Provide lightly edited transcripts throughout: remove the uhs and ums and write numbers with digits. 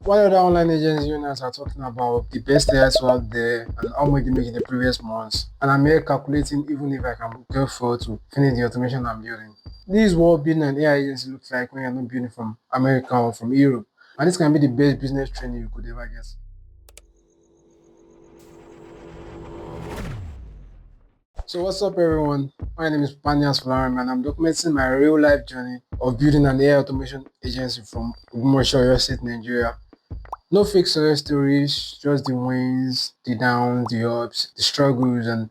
What other online agency owners are talking about the best AIs out there and how much they make in the previous months. And I'm here calculating even if I can go forward to finish the automation I'm building. This is what building an AI agency looks like when you're not building from America or from Europe. And this can be the best business training you could ever get. So what's up everyone? My name is Panias Flaram and I'm documenting my real life journey of building an AI automation agency from Oyo State, Nigeria. No fake success stories, just the wins, the downs, the ups, the struggles, and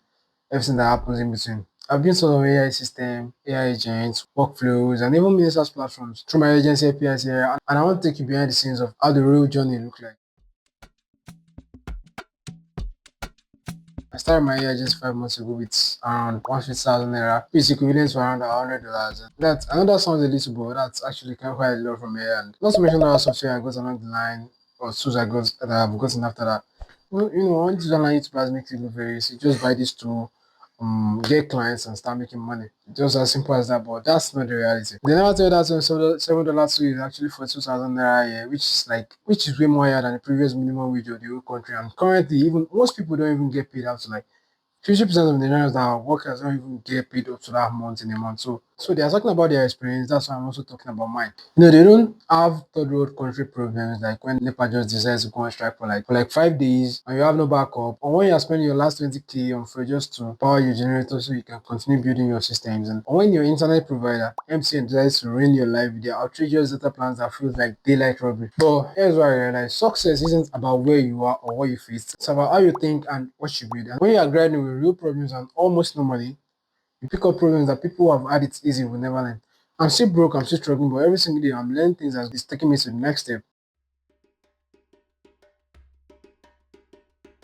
everything that happens in between. I've been sort of AI system, AI agents, workflows, and even business platforms through my agency APIs here, and I want to take you behind the scenes of how the real journey look like. I started my AI agency 5 months ago with around 150,000 naira, which is equivalent to around $100. That I know that sounds a little, but that's actually quite a lot from here. And not to mention that software I got along the line or tools I got that I've gotten after that. When these online YouTubers make it look very easy, just buy this tool, get clients and start making money. Just as simple as that, but that's not the reality. They never tell you that $7 too is actually for 2,000 naira a year, which is way more higher than the previous minimum wage of the whole country. And currently, even most people don't even get paid out to like 50% of the Nigerians that are workers don't even get paid up to that month in a month. So they are talking about their experience. That's why I'm also talking about mine. They don't have third world country problems like when NEPA just decides to go on strike for like 5 days and you have no backup, or when you're spending your last 20k on fuel just to power your generator so you can continue building your systems, and or when your internet provider MTN decides to ruin your life with their outrageous data plans that feels like daylight robbery. But here's what I realized: success isn't about where you are or what you face. It's about how you think and what you build. And when you are grinding with real problems and almost normally, you pick up problems that people who have had it easy will never learn. I'm still broke, I'm still struggling, but every single day I'm learning things that is taking me to the next step.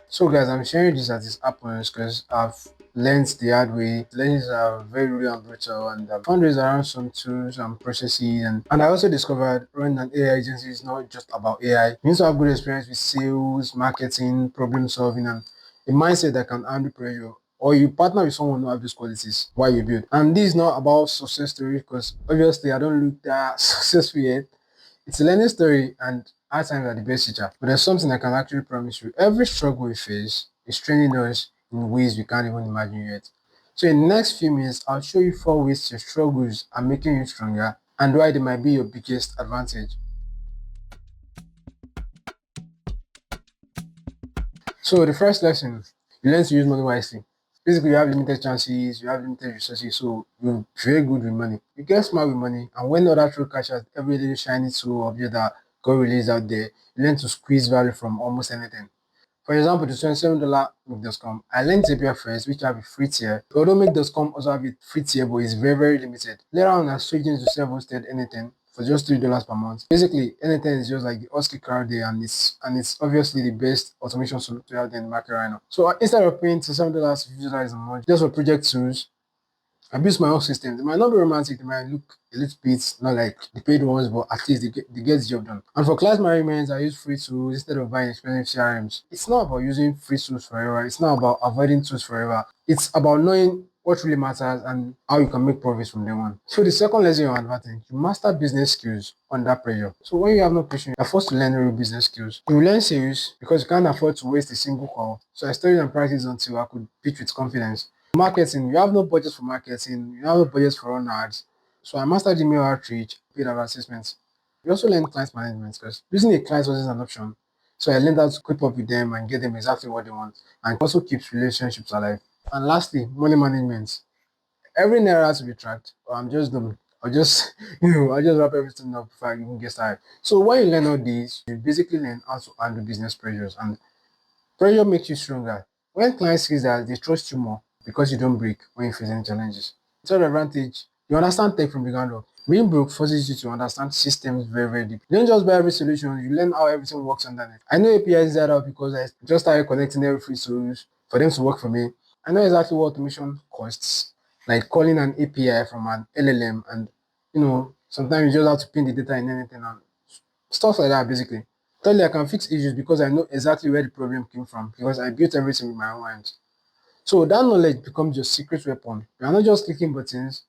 So guys, I'm sharing this as this happens because I've learned the hard way. Learnings are very real and brutal, and I've found ways around some tools and processes, and I also discovered running an AI agency is not just about AI. You need to have good experience with sales, marketing, problem solving, and a mindset that can handle pressure. Or you partner with someone who have these qualities while you build. And this is not about success story because obviously I don't look that successful yet. It's a learning story, and hard times are the best teacher. But there's something I can actually promise you. Every struggle we face is training us in ways we can't even imagine yet. So in the next few minutes, I'll show you 4 ways your struggles are making you stronger and why they might be your biggest advantage. So the first lesson, you learn to use money wisely. Basically, you have limited chances, you have limited resources, so you're very good with money. You get smart with money, and when other true catches every little shiny tool object that got released out there, you learn to squeeze value from almost anything. For example, the $27 Make.com. I learned Zapier first, which have a free tier. Although Make.com also have a free tier, but it's very, very limited. Later on, I switched into self-hosted anything for just $3 per month. Basically, anything is just like the Oscar card there, and it's obviously the best automation solution out there in the market right now. So instead of paying $7 to $50 a month just for project tools, I built my own system. They might not be romantic, they might look a little bit not like the paid ones, but at least they get the job done. And for class management, I use free tools instead of buying expensive CRMs. It's not about using free tools forever. It's not about avoiding tools forever. It's about knowing what really matters and how you can make profits from them one. So the second lesson you're advantage, you master business skills under pressure. So when you have no patience, you're forced to learn real business skills. You learn sales because you can't afford to waste a single call. So I studied and practiced until I could pitch with confidence. Marketing, you have no budget for marketing, you have no budget for run ads. So I mastered email outreach, paid advertisements. We also learned client management because using a client wasn't an option. So I learned how to keep up with them and get them exactly what they want, and also keeps relationships alive. And lastly, money management. Every naira has to be tracked, or I'm just done. I'll just, I'll just wrap everything up before I even get started. So when you learn all these, you basically learn how to handle business pressures, and pressure makes you stronger. When clients see that, they trust you more because you don't break when you face any challenges. Third advantage, you understand tech from the ground up. Being broke forces you to understand systems very, very deep. You don't just buy every solution, you learn how everything works underneath. I know APIs inside out because I just started connecting every free tools for them to work for me. I know exactly what automation costs, like calling an API from an LLM, and sometimes you just have to pin the data in anything and stuff like that basically. Thirdly, I can fix issues because I know exactly where the problem came from because I built everything with my own hands. So that knowledge becomes your secret weapon. You are not just clicking buttons,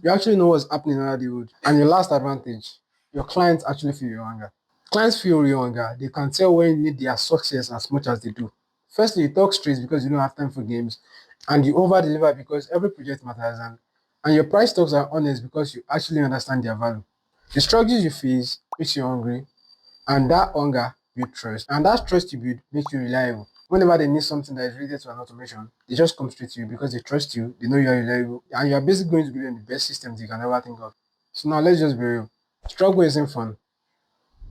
you actually know what's happening under the hood. And your last advantage, your clients actually feel your anger. Clients feel real hunger. They can tell when you need their success as much as they do. Firstly, you talk straight because you don't have time for games, and you over deliver because every project matters, and your price talks are honest because you actually understand their value. The struggles you face makes you hungry, and that hunger builds trust, and that trust you build makes you reliable. Whenever they need something that is related to an automation, they just come straight to you because they trust you, they know you are reliable, and you are basically going to give them the best systems you can ever think of. So now let's just be real. Struggle isn't fun.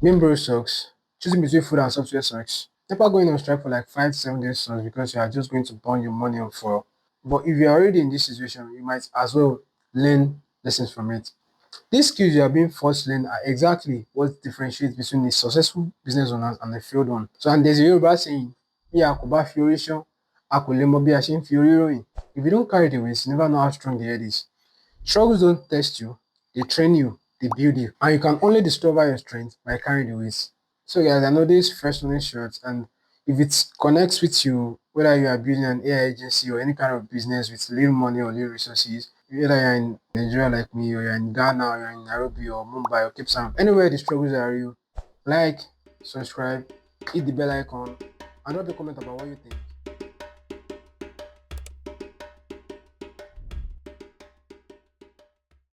Being broke sucks. Choosing between food and software sucks. Never going on strike for like 5 7 days sucks because you are just going to burn your money on for. But if you're already in this situation, you might as well learn lessons from it. These skills you are being forced to learn are exactly what differentiates between a successful business owner and a failed one. So, and there's a Yoruba saying, "Bí a kò bá fi orí ṣán, a kò lè mọ bí a ṣe ń fi orí ròyìn." If you don't carry the weight, you never know how strong the head is. Struggles don't test you, they train you, they build you, and you can only discover your strength by carrying the weight. So, guys, I know this first one is short, and if it connects with you, whether you are building an AI agency or any kind of business with little money or little resources, whether you're in Nigeria like me, or you're in Ghana, or you're in Nairobi, or Mumbai, or Cape Town, anywhere the struggles are real, like, subscribe, hit the bell icon, and drop a comment about what you think.